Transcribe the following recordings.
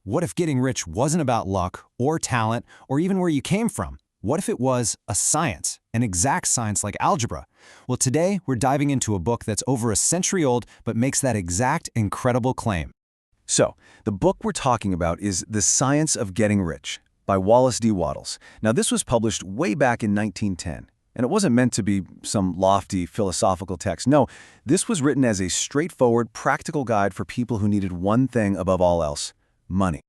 What if getting rich wasn't about luck or talent or even where you came from? What if it was a science, an exact science like algebra? Well, today we're diving into a book that's over a century old but makes that exact incredible claim. So, the book we're talking about is The Science of Getting Rich by Wallace D. Wattles. Now, this was published way back in 1910, and it wasn't meant to be some lofty philosophical text. No, this was written as a straightforward, practical guide for people who needed one thing above all else: money.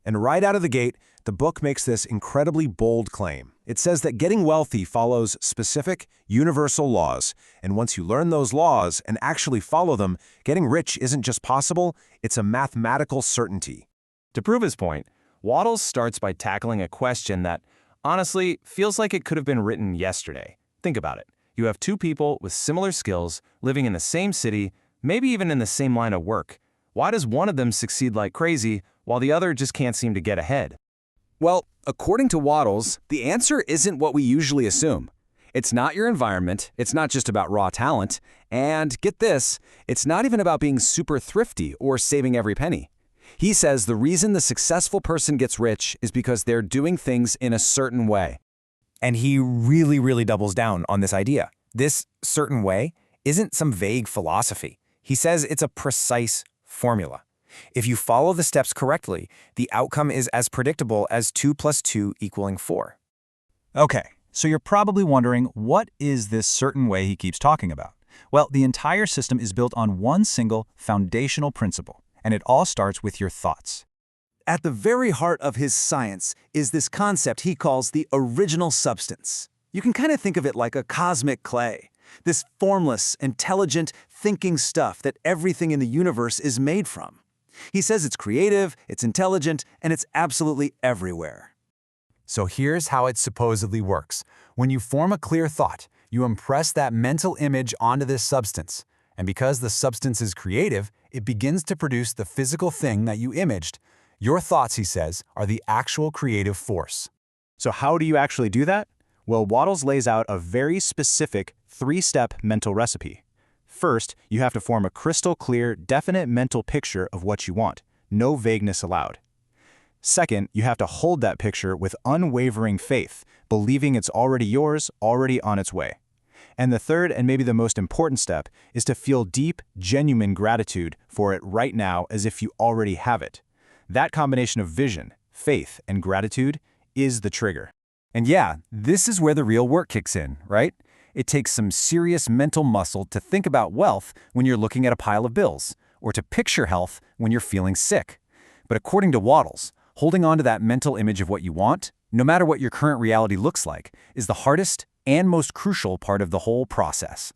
And right out of the gate, the book makes this incredibly bold claim. It says that getting wealthy follows specific, universal laws, and once you learn those laws and actually follow them, getting rich isn't just possible, it's a mathematical certainty. To prove his point, Wattles starts by tackling a question that, honestly, feels like it could have been written yesterday. Think about it. You have two people with similar skills, living in the same city, maybe even in the same line of work. Why does one of them succeed like crazy, while the other just can't seem to get ahead? Well, according to Wattles, the answer isn't what we usually assume. It's not your environment, it's not just about raw talent, and get this, it's not even about being super thrifty or saving every penny. He says the reason the successful person gets rich is because they're doing things in a certain way. And he really doubles down on this idea. This certain way isn't some vague philosophy. He says it's a precise formula. If you follow the steps correctly, the outcome is as predictable as 2 + 2 = 4. Okay, so you're probably wondering, what is this certain way he keeps talking about? Well, the entire system is built on one single foundational principle, and it all starts with your thoughts. At the very heart of his science is this concept he calls the original substance. You can kind of think of it like a cosmic clay, this formless, intelligent, thinking stuff that everything in the universe is made from. He says it's creative, it's intelligent, and it's absolutely everywhere. So here's how it supposedly works. When you form a clear thought, you impress that mental image onto this substance. And because the substance is creative, it begins to produce the physical thing that you imaged. Your thoughts, he says, are the actual creative force. So how do you actually do that? Well, Wattles lays out a very specific 3-step mental recipe. First, you have to form a crystal clear, definite mental picture of what you want. No vagueness allowed. Second, you have to hold that picture with unwavering faith, believing it's already yours, already on its way. And the third, and maybe the most important step, is to feel deep, genuine gratitude for it right now as if you already have it. That combination of vision, faith, and gratitude is the trigger. And yeah, this is where the real work kicks in, right? It takes some serious mental muscle to think about wealth when you're looking at a pile of bills, or to picture health when you're feeling sick. But according to Wattles, holding on to that mental image of what you want, no matter what your current reality looks like, is the hardest and most crucial part of the whole process.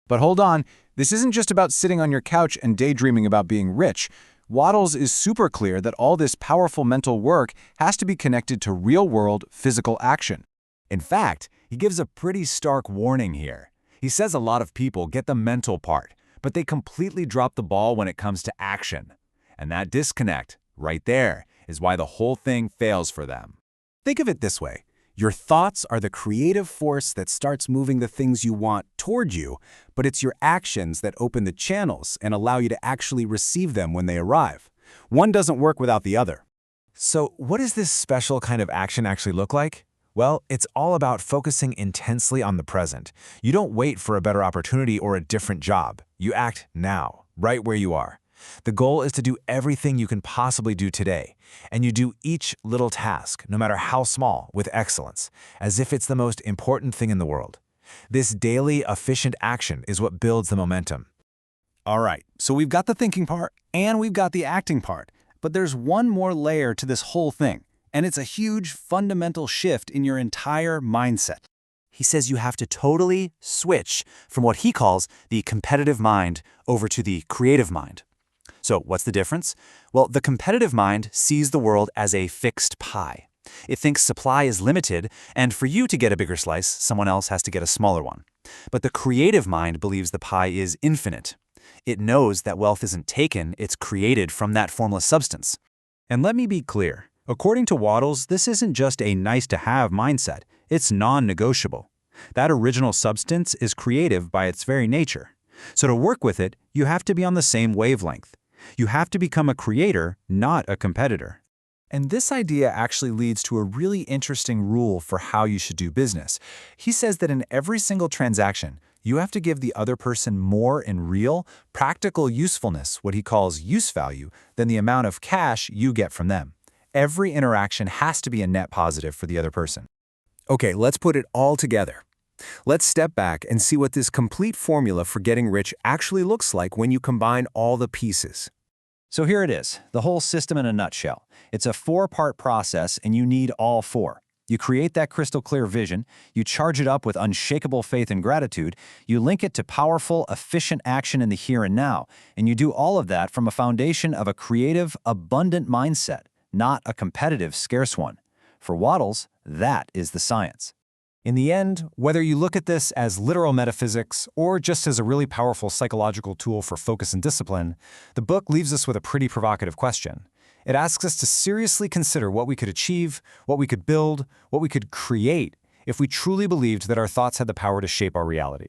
But hold on, this isn't just about sitting on your couch and daydreaming about being rich. Wattles is super clear that all this powerful mental work has to be connected to real-world physical action. In fact, he gives a pretty stark warning here. He says a lot of people get the mental part, but they completely drop the ball when it comes to action. And that disconnect, right there, is why the whole thing fails for them. Think of it this way. Your thoughts are the creative force that starts moving the things you want toward you, but it's your actions that open the channels and allow you to actually receive them when they arrive. One doesn't work without the other. So what does this special kind of action actually look like? Well, it's all about focusing intensely on the present. You don't wait for a better opportunity or a different job. You act now, right where you are. The goal is to do everything you can possibly do today, and you do each little task, no matter how small, with excellence, as if it's the most important thing in the world. This daily, efficient action is what builds the momentum. All right, so we've got the thinking part, and we've got the acting part, but there's one more layer to this whole thing. And it's a huge, fundamental shift in your entire mindset. He says you have to totally switch from what he calls the competitive mind over to the creative mind. So what's the difference? Well, the competitive mind sees the world as a fixed pie. It thinks supply is limited, and for you to get a bigger slice, someone else has to get a smaller one. But the creative mind believes the pie is infinite. It knows that wealth isn't taken, it's created from that formless substance. And let me be clear. According to Wattles, this isn't just a nice-to-have mindset, it's non-negotiable. That original substance is creative by its very nature. So to work with it, you have to be on the same wavelength. You have to become a creator, not a competitor. And this idea actually leads to a really interesting rule for how you should do business. He says that in every single transaction, you have to give the other person more in real, practical usefulness, what he calls use value, than the amount of cash you get from them. Every interaction has to be a net positive for the other person. Okay, let's put it all together. Let's step back and see what this complete formula for getting rich actually looks like when you combine all the pieces. So here it is, the whole system in a nutshell. It's a 4-part process, and you need all 4. You create that crystal clear vision, you charge it up with unshakable faith and gratitude, you link it to powerful, efficient action in the here and now, and you do all of that from a foundation of a creative, abundant mindset, not a competitive, scarce one. For Wattles, that is the science. In the end, whether you look at this as literal metaphysics or just as a really powerful psychological tool for focus and discipline, the book leaves us with a pretty provocative question. It asks us to seriously consider what we could achieve, what we could build, what we could create if we truly believed that our thoughts had the power to shape our reality.